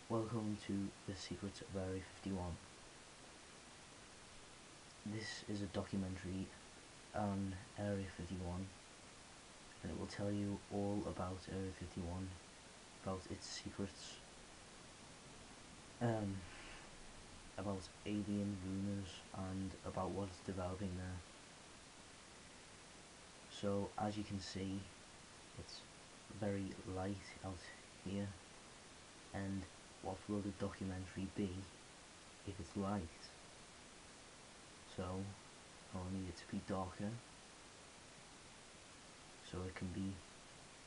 Welcome to The Secrets of Area 51. This is a documentary on Area 51, and it will tell you all about Area 51, about its secrets, about alien rumours, and about what's developing there. So, as you can see, it's very light out here, and what will the documentary be if it's light? So I'll need it to be darker, so it can be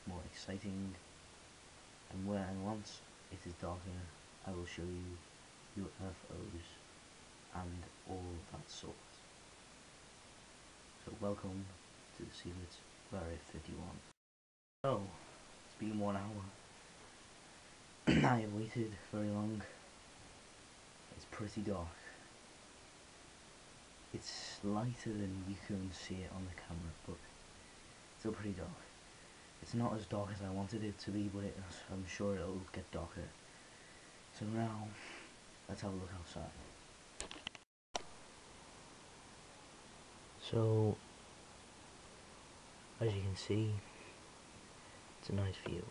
more exciting, and once it is darker, I will show you UFOs and all that sort. So welcome to the Secrets of Area 51. So, it's been 1 hour. I have waited very long. It's pretty dark. It's lighter than you can see it on the camera, but still pretty dark. It's not as dark as I wanted it to be, but I'm sure it'll get darker. So now, let's have a look outside. So, as you can see, it's a nice view.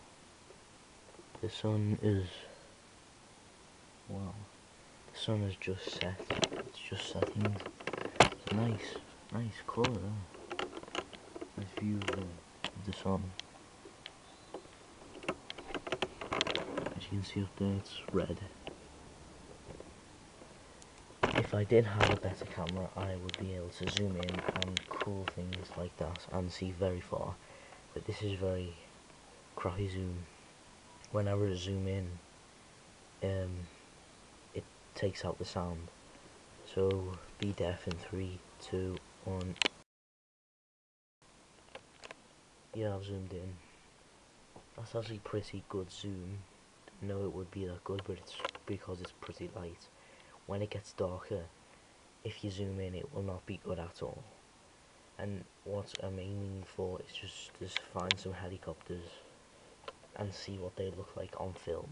The sun is, well, the sun has just set. It's just setting. It's a nice colour there. Nice view of the sun. As you can see up there, it's red. If I did have a better camera, I would be able to zoom in and cool things like that and see very far. But this is very crappy zoom. Whenever I zoom in, it takes out the sound. So be deaf in 3, 2, 1. Yeah, I've zoomed in. That's actually pretty good zoom. Didn't know it would be that good, but it's because it's pretty light. When it gets darker, if you zoom in, it will not be good at all. And what I'm aiming for is just find some helicopters and see what they look like on film.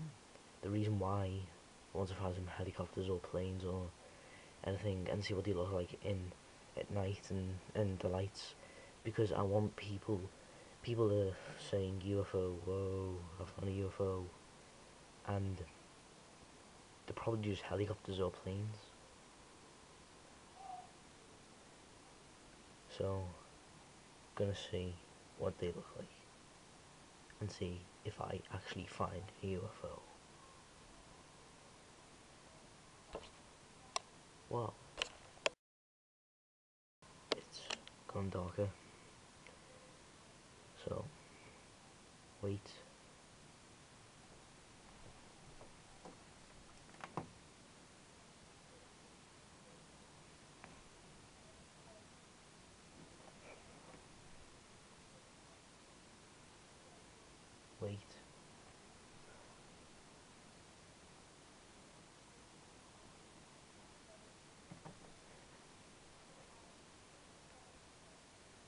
The reason why I want to find some helicopters or planes or anything and see what they look like at night and the lights, because I want people are saying UFO, whoa, I found a UFO, and they're probably just helicopters or planes. So I'm gonna see what they look like and see if I actually find a UFO. Well, it's gone darker, so wait. Wait.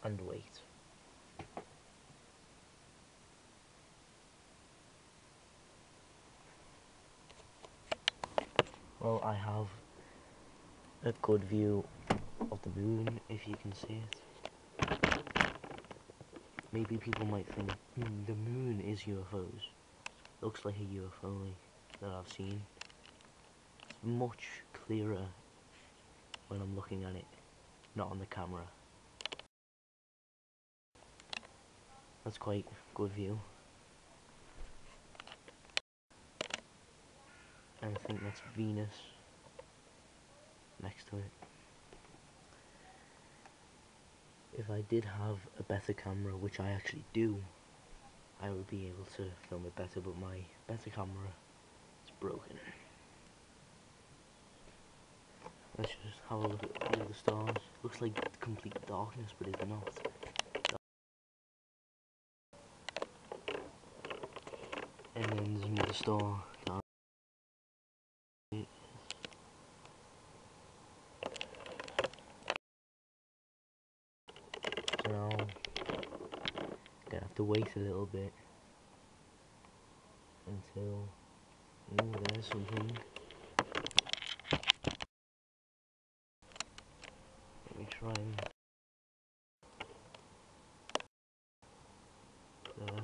And wait. Well, I have a good view of the moon, if you can see it. Maybe people might think, the moon is UFOs. Looks like a UFO that I've seen. It's much clearer when I'm looking at it, not on the camera. That's quite a good view. And I think that's Venus next to it. If I did have a better camera, which I actually do, I would be able to film it better, but my better camera is broken. Let's just have a look at the stars. Looks like complete darkness, but it's not. And then there's another star. So now, gonna have to wait a little bit until, ooh, there's something. Let me try and, there.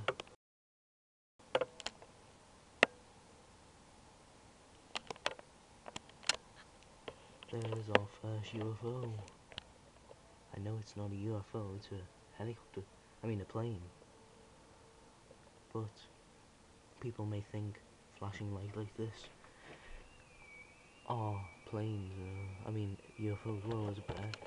There's our first UFO. I know it's not a UFO, it's a helicopter. I mean a plane. But people may think flashing lights like this are planes. I mean UFOs. Well, it's bad.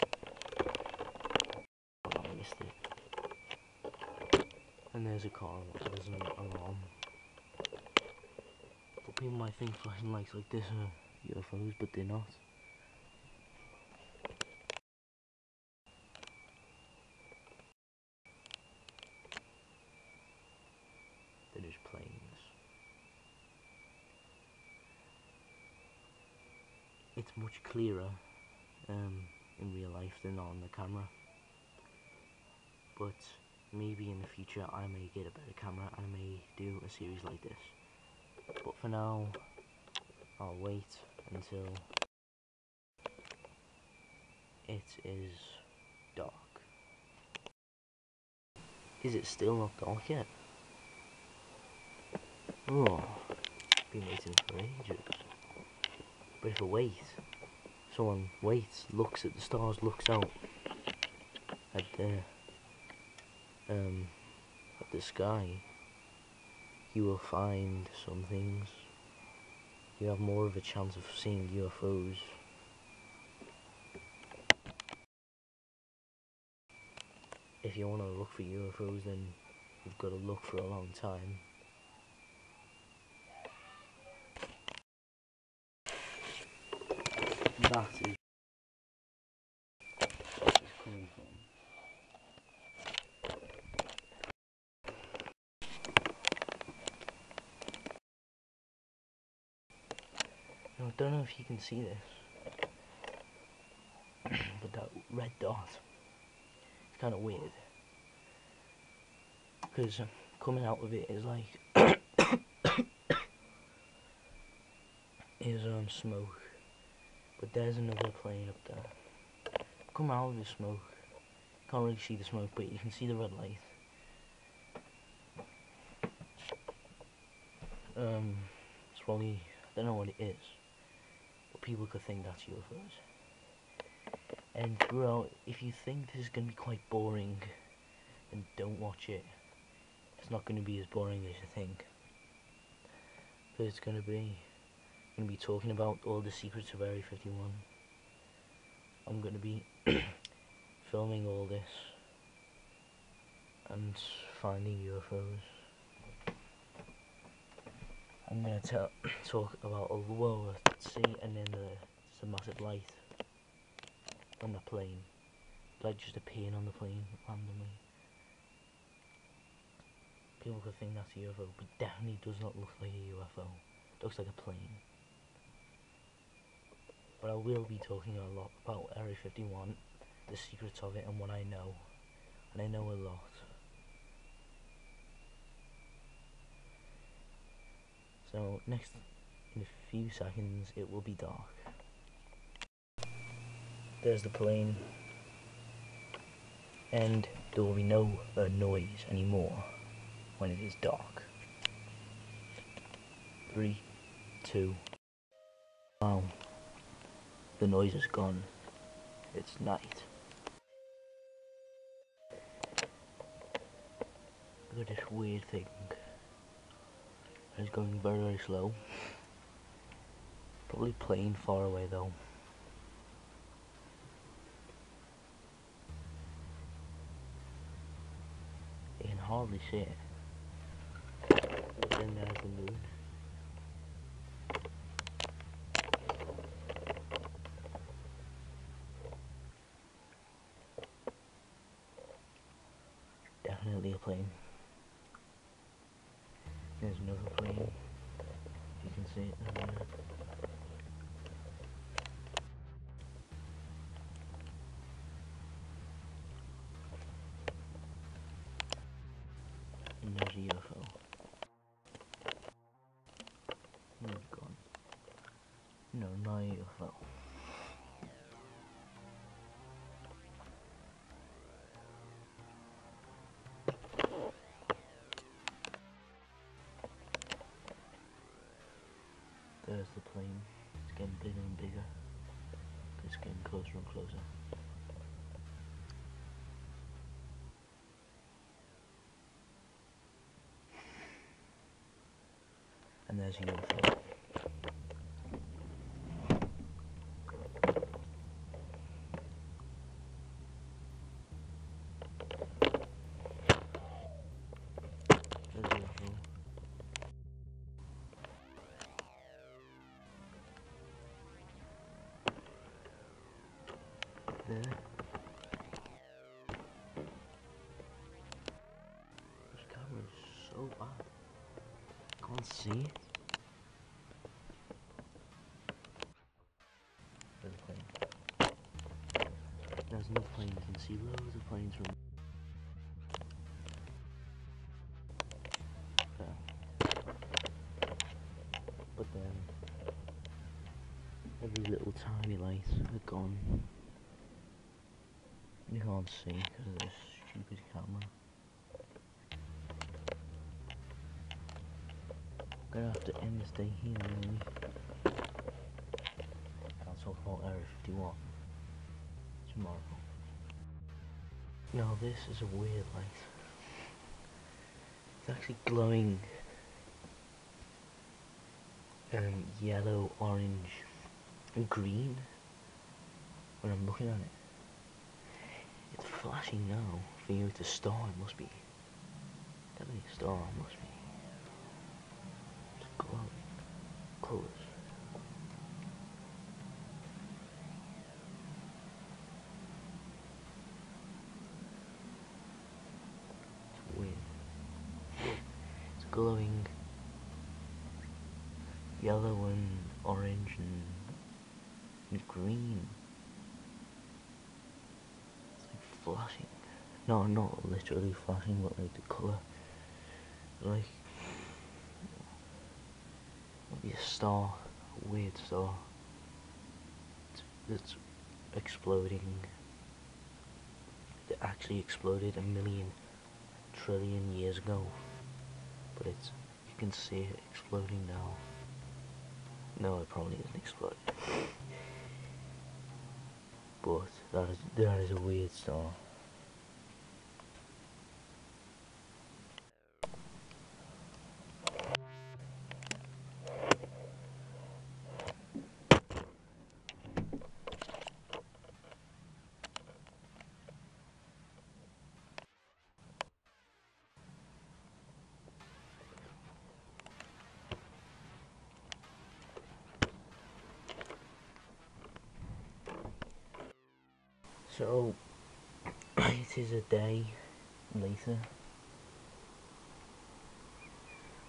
Oh, I missed it. And there's a car. There's an alarm. But people might think flashing lights like this are UFOs, but they're not. They're just planes. It's much clearer in real life than on the camera, but maybe in the future I may get a better camera and I may do a series like this. But for now, I'll wait until it is dark. Is it still not dark yet? Oh, been waiting for ages. But if I wait, someone waits, looks at the stars, looks out at the sky, you will find some things. You have more of a chance of seeing UFOs. If you want to look for UFOs, then you've got to look for a long time. That is coming from. Now, I don't know if you can see this, but that red dot, it's kind of weird. Because coming out of it is like, is smoke. But there's another plane up there. Come out of the smoke. Can't really see the smoke, but you can see the red light. It's probably, I don't know what it is, but people could think that's UFOs. And bro, if you think this is going to be quite boring, then don't watch it. It's not going to be as boring as you think. But it's going to be talking about all the secrets of Area 51. I'm going to be filming all this and finding UFOs. I'm going to talk about all the world at sea, and then there's a massive light on the plane. Like just appearing on the plane randomly. People could think that's a UFO, but definitely does not look like a UFO. It looks like a plane. But I will be talking a lot about Area 51, the secrets of it, and what I know. And I know a lot. So next, in a few seconds, it will be dark. There's the plane. And there will be no noise anymore when it is dark. 3, 2. Wow. The noise is gone. It's night. Look at this weird thing. It's going very, very slow. Probably plane far away though. You can hardly see it. But then there's the moon. Definitely a plane. There's another plane. You can see it down there. And there's a UFO. Oh god. No, not a UFO. There's the plane. It's getting bigger and bigger. It's getting closer and closer. And there's a UFO. There's a UFO. There. This camera is so bad. Can't see it. There's a plane. There's no plane. You can see loads of planes from there. But then every little tiny light are gone. You can't see because of this stupid camera. I'm gonna have to end this day here really. I'll talk about Area 51 tomorrow. Now this is a weird light. It's actually glowing yellow, orange and green when I'm looking at it. It's flashing now. For you, it's a star, it must be. Definitely a star, it must be. It's glowing. Close. It's weird. It's glowing yellow and orange and green. It's like flashing. No, not literally flashing, but like the colour. Like, maybe a star, a weird star. It's exploding. It actually exploded 1,000,000,000,000,000,000 years ago. But it's, you can see it exploding now. No, it probably isn't exploding. But that is a weird star. So, it is a day later,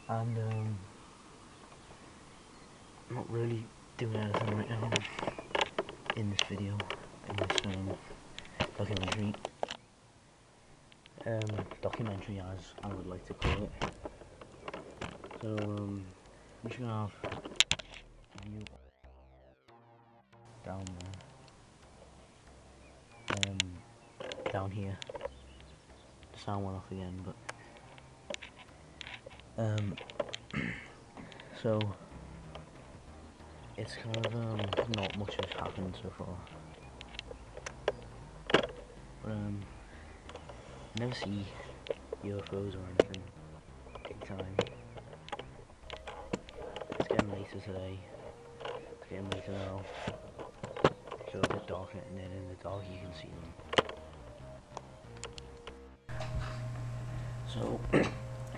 and I'm not really doing anything right now in this video, in this documentary. Documentary, as I would like to call it. So, I'm just gonna have a view down there, down here. The sound went off again, but so it's kind of not much has happened so far. But never see UFOs or anything. Take time. It's getting later today. It's getting later now. So a bit darker, and then in the dark you can see them. So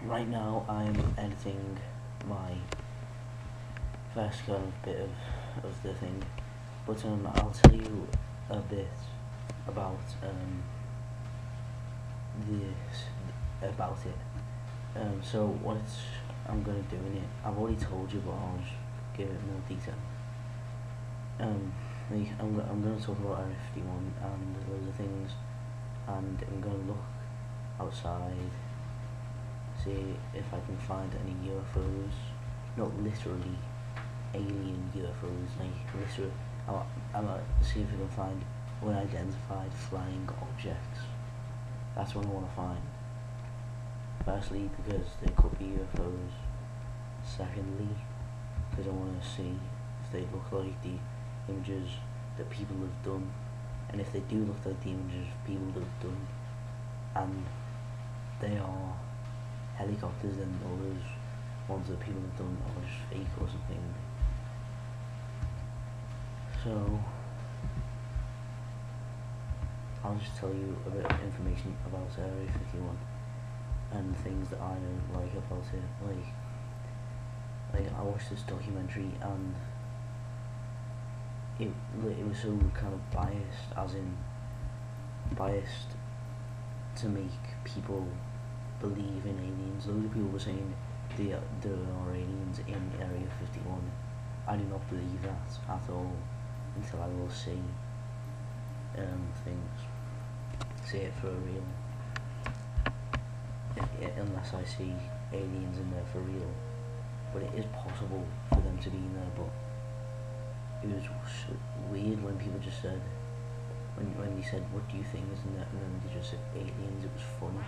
right now I'm editing my first kind of bit of the thing, but I'll tell you a bit about it. So what I'm gonna do in it, I've already told you, but I'll just give it more detail. I'm gonna talk about Area 51 and loads of things, and I'm gonna look outside, see if I can find any UFOs, not literally alien UFOs, like literally. I'm gonna see if I can find unidentified flying objects. That's what I want to find. Firstly, because there could be UFOs. Secondly, because I want to see if they look like the images that people have done, and if they do look like the images people have done, and they are helicopters, then all those ones that people have done are just fake or something. So I'll just tell you a bit of information about Area 51 and things that I don't like about it. Like I watched this documentary and it was so kind of biased to make people believe in aliens. Loads of people were saying there are aliens in Area 51. I do not believe that at all until I will see things, see it for real. Unless I see aliens in there for real, but it is possible for them to be in there. But it was weird when people just said, when they said, "What do you think is in there?" and then they just said aliens. It was funny,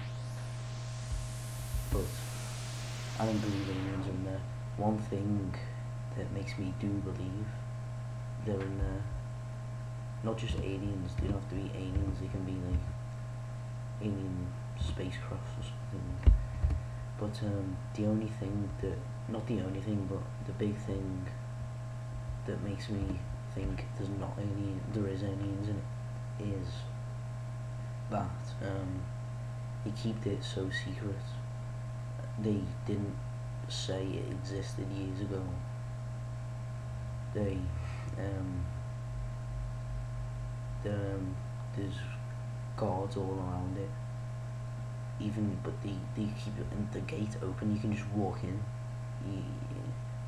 but I don't believe aliens are in there. One thing that makes me do believe they're in there, not just aliens. They don't have to be aliens. They can be like alien spacecrafts or something. But the only thing that, not the only thing, but the big thing that makes me think there is aliens in it, is that they keep it so secret. They didn't say it existed years ago. There's guards all around it. But they keep the gate open. You can just walk in. You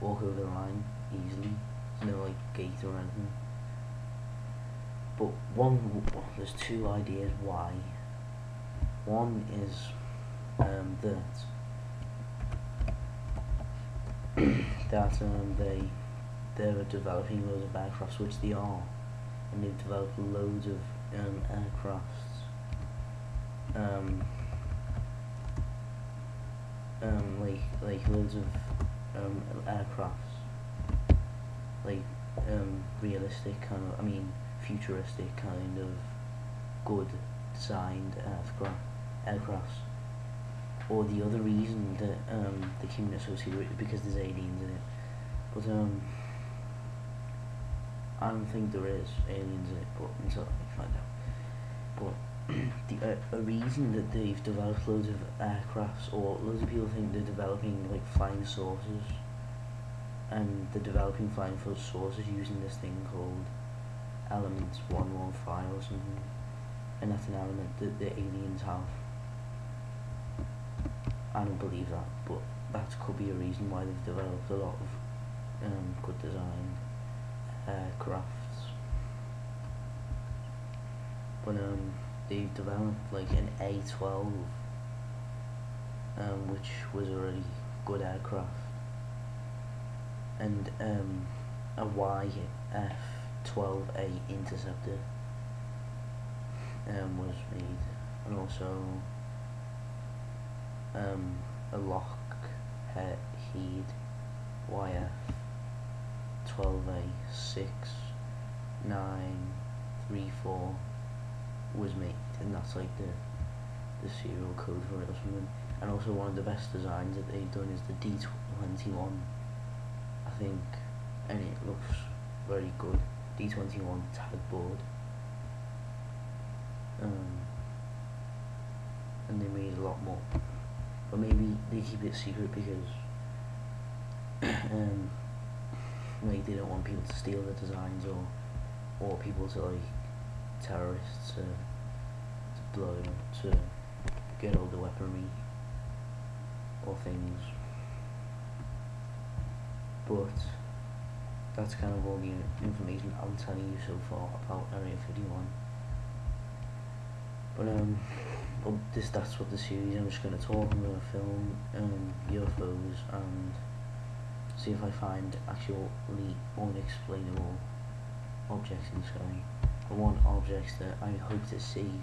walk over the line easily. There's no like gate or anything. But there's two ideas why. One is that they're developing loads of aircrafts, which they are, and they've developed loads of aircrafts. Like loads of aircrafts, like realistic kind of, futuristic kind of good designed aircrafts. Or the other reason that they keep associated with it is because there's aliens in it. But I don't think there is aliens in it, but until I find out. But a reason that they've developed loads of aircrafts, or loads of people think they're developing like flying saucers, and they're developing flying saucers using this thing called Element 115 or something, and that's an element that the aliens have. I don't believe that, but that could be a reason why they've developed a lot of good designed aircrafts. But they've developed like an A-12, which was already good aircraft, and a YF-12A Interceptor was made, and also a Lockheed YF-12A-6934 was made, and that's like the serial code for it or something. And also one of the best designs that they've done is the D21, I think, and it looks very good. D21 tag board. And they made a lot more, but maybe they keep it secret because like they don't want people to steal the designs, or people to, like, terrorists to blow them up to get all the weaponry or things. But that's kind of all the information I'm telling you so far about Area 51. But that's what the series. I'm just going to talk, I'm going to film UFOs and see if I find actually unexplainable objects in the sky. I want objects that I hope to see,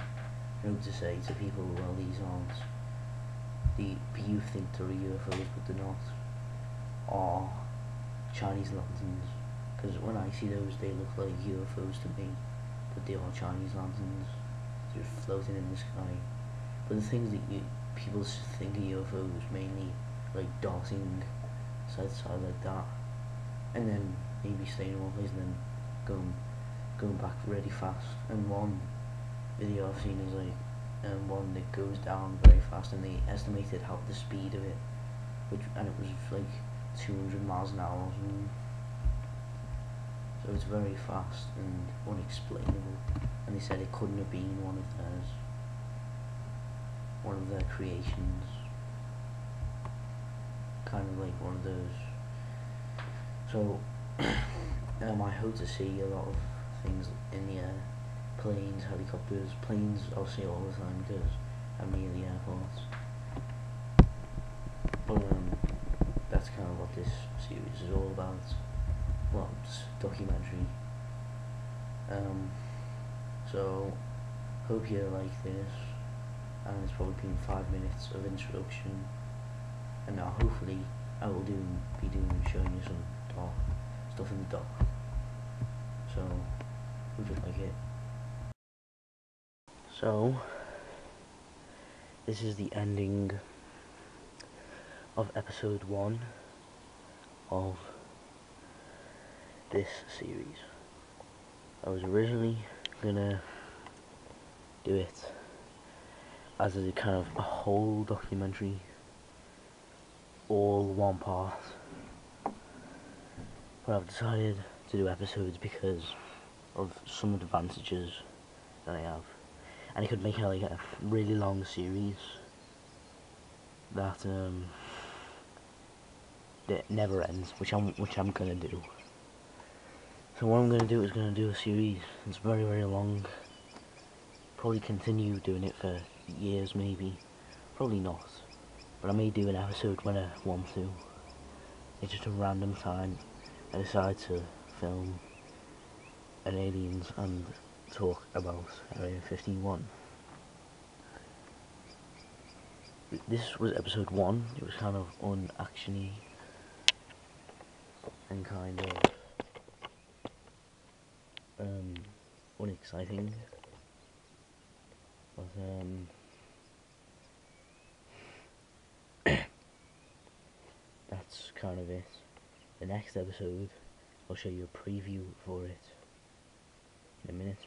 I hope to say to people, well, these aren't you think they're UFOs but they're not, or Chinese lanterns, because when I see those they look like UFOs to me, but they are Chinese lanterns just floating in the sky. But the things that people think are UFOs, mainly like darting side to side like that, and then maybe staying in one place and then going back really fast. And one video I've seen is like one that goes down very fast, and they estimated how the speed of it, and it was like 200 miles an hour or something. So it's very fast and unexplainable, and they said it couldn't have been one of their creations, kind of like one of those. So I hope to see a lot of things in the air, planes, helicopters. Planes I'll see all the time because I'm near the airport. But that's kind of what this series is all about. Well, it's a documentary. So hope you like this, and it's probably been 5 minutes of introduction, and now hopefully I will be showing you some stuff in the dark. So hope you like it. So this is the ending of episode 1 of this series. I was originally gonna do it as a kind of a whole documentary, all one part, but I've decided to do episodes because of some advantages that I have, and it could make it like a really long series that never ends, which I'm gonna do. So what I'm gonna do is do a series that's very, very long. Probably continue doing it for years, maybe. Probably not. But I may do an episode when I want to. It's just a random time I decide to film an aliens and talk about Area 51. This was episode 1. It was kind of unactiony and kind of unexciting, but that's kind of it. The next episode I'll show you a preview for it in a minute,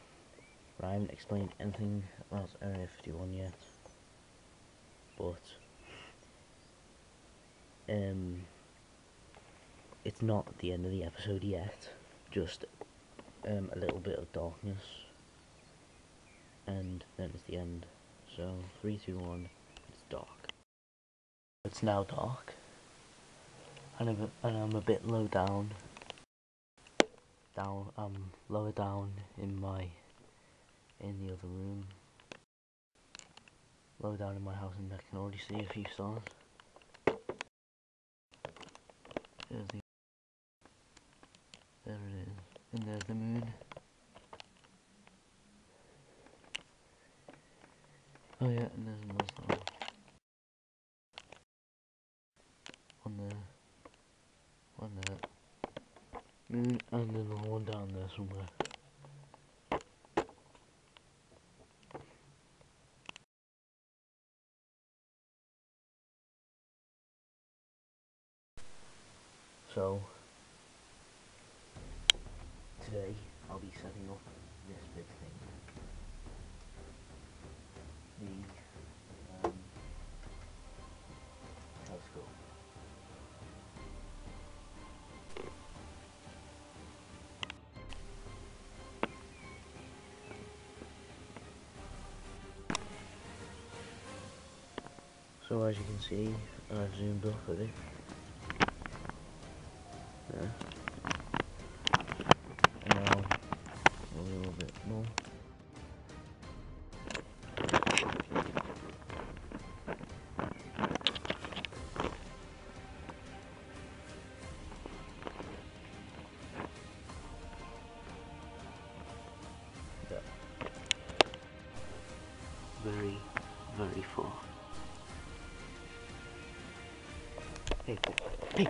but I haven't explained anything about Area 51 yet, but it's not the end of the episode yet, just a little bit of darkness, and then it's the end. So 3, 2, 1, it's dark. It's now dark, and I'm a bit low down. I'm lower down in the other room, lower down in my house, and I can already see a few stars. There it is, and there's the moon. Oh yeah, and there's another star on the moon, and another one down there somewhere. So today I'll be setting up this big thing, the telescope. So as you can see, I've zoomed up a bit. There. And now a little bit more. Yeah. Very, very far. Hey, hey!